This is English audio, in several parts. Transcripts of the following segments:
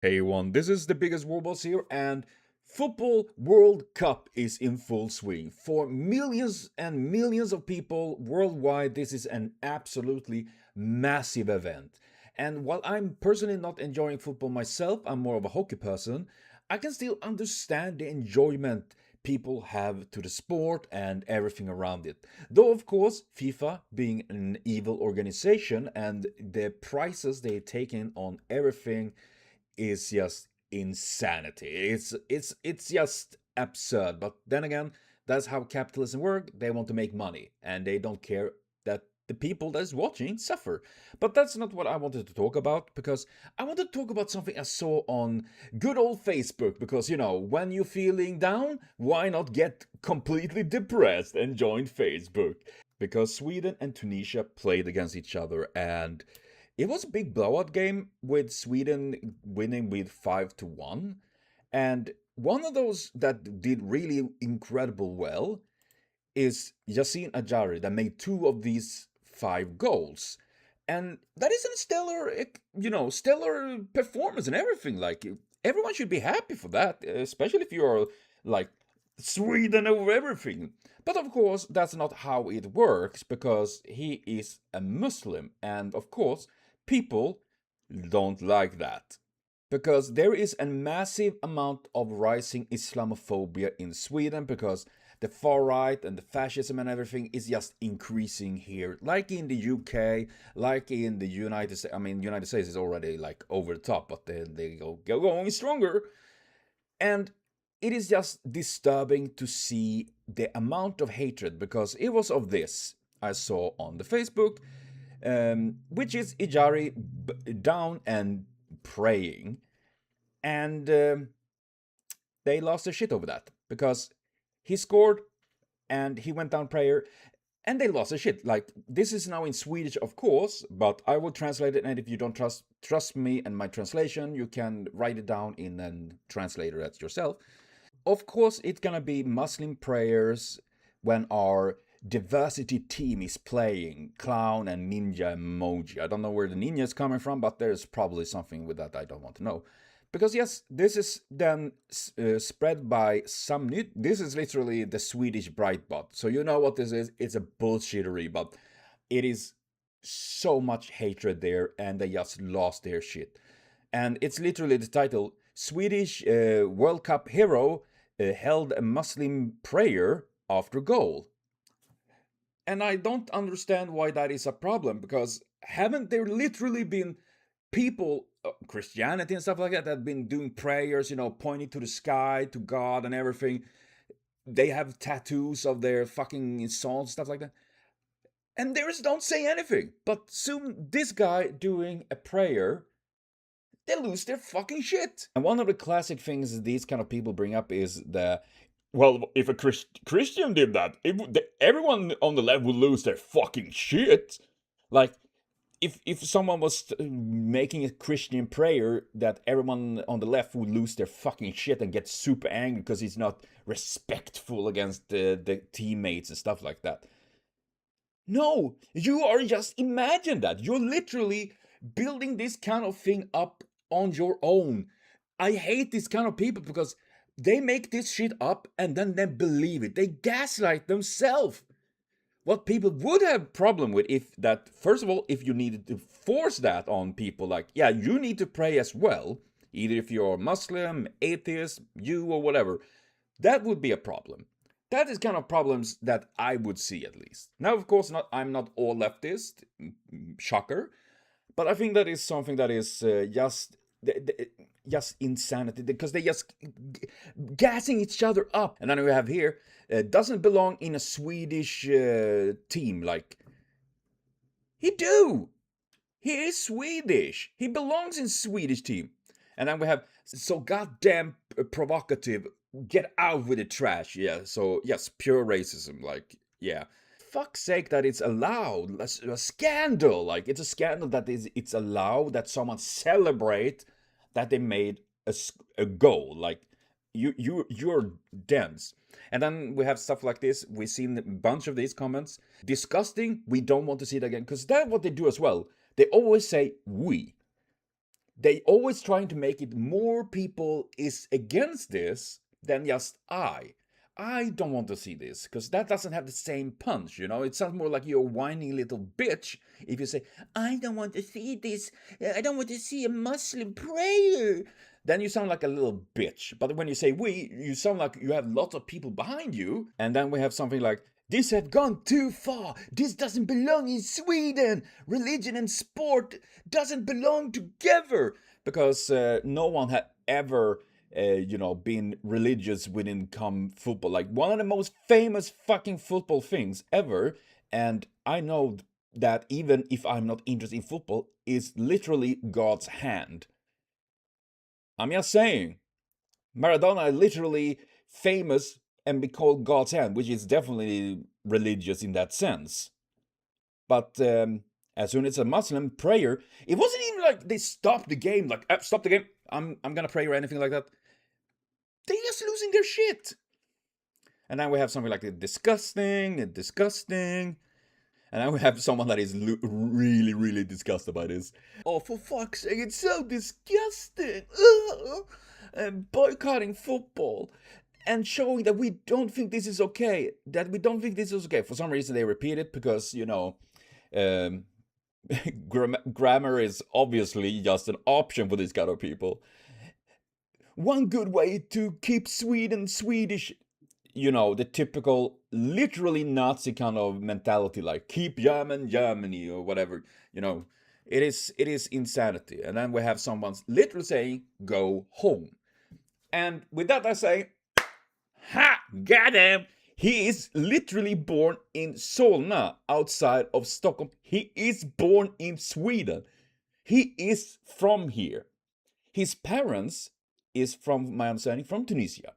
Hey everyone, this is the biggest war boss here, and Football World Cup is in full swing. For millions and millions of people worldwide, this is an absolutely massive event. And while I'm personally not enjoying football myself, I'm more of a hockey person, I can still understand the enjoyment people have to the sport and everything around it. Though, of course, FIFA being an evil organization and the prices they take in on everything is just insanity. It's just absurd. But then again, that's how capitalism works. They want to make money, and they don't care that the people that is watching suffer. But that's not what I wanted to talk about, because I wanted to talk about something I saw on good old Facebook. Because when you're feeling down, why not get completely depressed and join Facebook? Because Sweden and Tunisia played against each other, and it was a big blowout game with Sweden winning with 5-1. And one of those that did really incredible well is Yasin Ayari, that made two of these five goals. And that is a stellar, stellar performance and everything. Like, everyone should be happy for that, especially if you're like Sweden over everything. But of course, that's not how it works, because he is a Muslim, and of course, people don't like that. Because there is a massive amount of rising Islamophobia in Sweden, because the far right and the fascism and everything is just increasing here, like in the UK, like in the United States. I mean, United States is already like over the top, but they go going stronger. And it is just disturbing to see the amount of hatred, because it was of this I saw on the Facebook, which is Ijari down and praying. And they lost their shit over that, because he scored and he went down prayer, and they lost their shit. Like, this is now in Swedish, of course, but I will translate it. And if you don't trust me and my translation, you can write it down in a translator at yourself. Of course, it's gonna be Muslim prayers when our diversity team is playing clown and ninja emoji. I don't know where the ninja is coming from, but there's probably something with that I don't want to know. Because yes, this is then spread by some new. This is literally the Swedish Brightbot. So you know what this is. It's a bullshittery, but it is so much hatred there, and they just lost their shit. And it's literally the title: Swedish World Cup hero held a Muslim prayer after goal. And I don't understand why that is a problem, because haven't there literally been people, Christianity and stuff like that, that have been doing prayers, pointing to the sky, to God and everything? They have tattoos of their fucking souls, stuff like that. And they just don't say anything. But soon, this guy doing a prayer, they lose their fucking shit. And one of the classic things these kind of people bring up is well, if a Christian did that, everyone on the left would lose their fucking shit. Like, if someone was making a Christian prayer, that everyone on the left would lose their fucking shit and get super angry because he's not respectful against the teammates and stuff like that. No, you are just imagine that. You're literally building this kind of thing up on your own. I hate these kind of people, because they make this shit up and then they believe it. They gaslight themselves. What people would have problem with, if that, first of all, if you needed to force that on people, like, yeah, you need to pray as well, either if you're Muslim, atheist, you, or whatever, that would be a problem. That is kind of problems that I would see, at least. Now, of course, I'm not all leftist, shocker, but I think that is something that is just insanity, because they just gassing each other up. And then we have here, doesn't belong in a Swedish team. Like, he do. He is Swedish. He belongs in Swedish team. And then we have, so goddamn provocative. Get out with the trash. Yeah. So yes, pure racism. Like, yeah. Fuck's sake, that it's allowed. A scandal. Like, it's a scandal that it's allowed that someone celebrate that they made a goal. Like, you're dense. And then we have stuff like this. We've seen a bunch of these comments. Disgusting. We don't want to see it again, because that's what they do as well. They always say we. they always trying to make it more people is against this than just I don't want to see this because that doesn't have the same punch, you know. It sounds more like you're a whining little bitch if you say, I don't want to see this, I don't want to see a Muslim prayer. Then you sound like a little bitch. But when you say we, you sound like you have lots of people behind you. And then we have something like, this have gone too far. This doesn't belong in Sweden. Religion and sport doesn't belong together. Because no one had ever been religious within come football. Like one of the most famous fucking football things ever. And I know that even if I'm not interested in football, is literally God's hand. I'm just saying, Maradona is literally famous and be called God's hand, which is definitely religious in that sense. But as soon as a Muslim prayer, it wasn't even like they stopped the game, like stop the game. I'm gonna pray or anything like that. They're just losing their shit. And then we have something like disgusting. And then we have someone that is really, really disgusted by this. Oh, for fuck's sake, it's so disgusting. Boycotting football and showing that we don't think this is okay. For some reason, they repeat it because, grammar is obviously just an option for these kind of people. One good way to keep Sweden Swedish, the typical, literally Nazi kind of mentality, like keep Germany or whatever, it is insanity. And then we have someone literally saying, go home. And with that, I say, ha, got him. He is literally born in Solna, outside of Stockholm. He is born in Sweden. He is from here. His parents is, from my understanding, from Tunisia.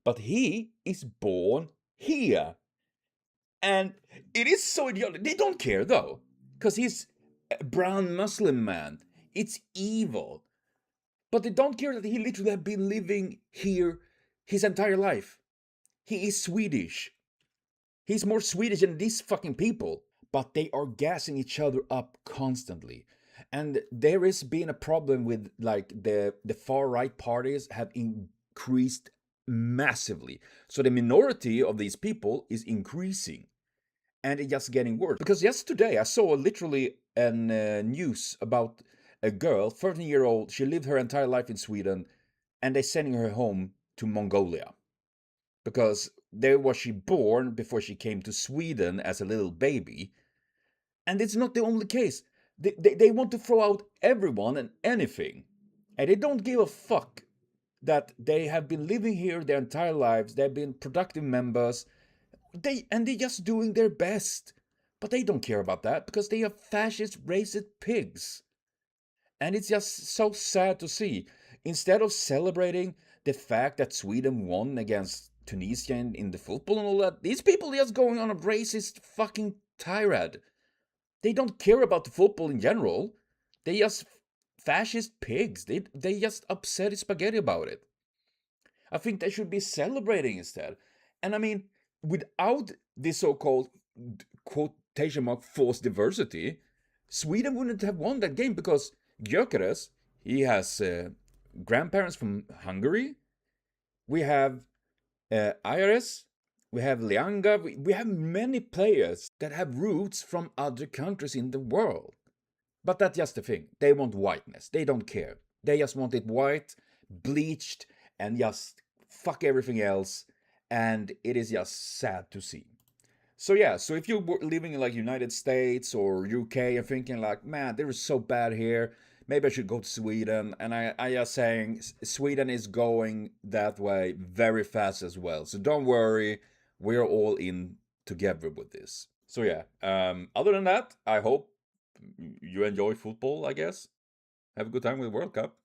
But he is born here. And it is so idiotic. They don't care though, because he's a brown Muslim man. It's evil. But they don't care that he literally has been living here his entire life. He is Swedish. He's more Swedish than these fucking people. But they are gassing each other up constantly. And there has been a problem with, like, the far right parties have increased massively. So the minority of these people is increasing. And it's just getting worse. Because yesterday I saw literally a news about a girl, 13-year-old, she lived her entire life in Sweden, and they're sending her home to Mongolia. Because there was she born before she came to Sweden as a little baby. And it's not the only case. They want to throw out everyone and anything. And they don't give a fuck that they have been living here their entire lives. They've been productive members. They're just doing their best. But they don't care about that because they are fascist, racist pigs. And it's just so sad to see. Instead of celebrating the fact that Sweden won against Tunisia in the football and all that, these people are just going on a racist fucking tirade. They don't care about the football in general. They just fascist pigs. They just upset spaghetti about it. I think they should be celebrating instead. And I mean, without this so-called quotation mark forced diversity, Sweden wouldn't have won that game because Gyökeres, he has grandparents from Hungary. We have Ayari, we have Lianga, we have many players that have roots from other countries in the world. But that's just the thing. They want whiteness. They don't care. They just want it white, bleached, and just fuck everything else. And it is just sad to see. So yeah, so if you're living in like United States or UK and thinking like, man, this is so bad here, maybe I should go to Sweden. And I just saying Sweden is going that way very fast as well. So don't worry, we're all in together with this. So yeah, other than that, I hope you enjoy football, I guess. Have a good time with the World Cup.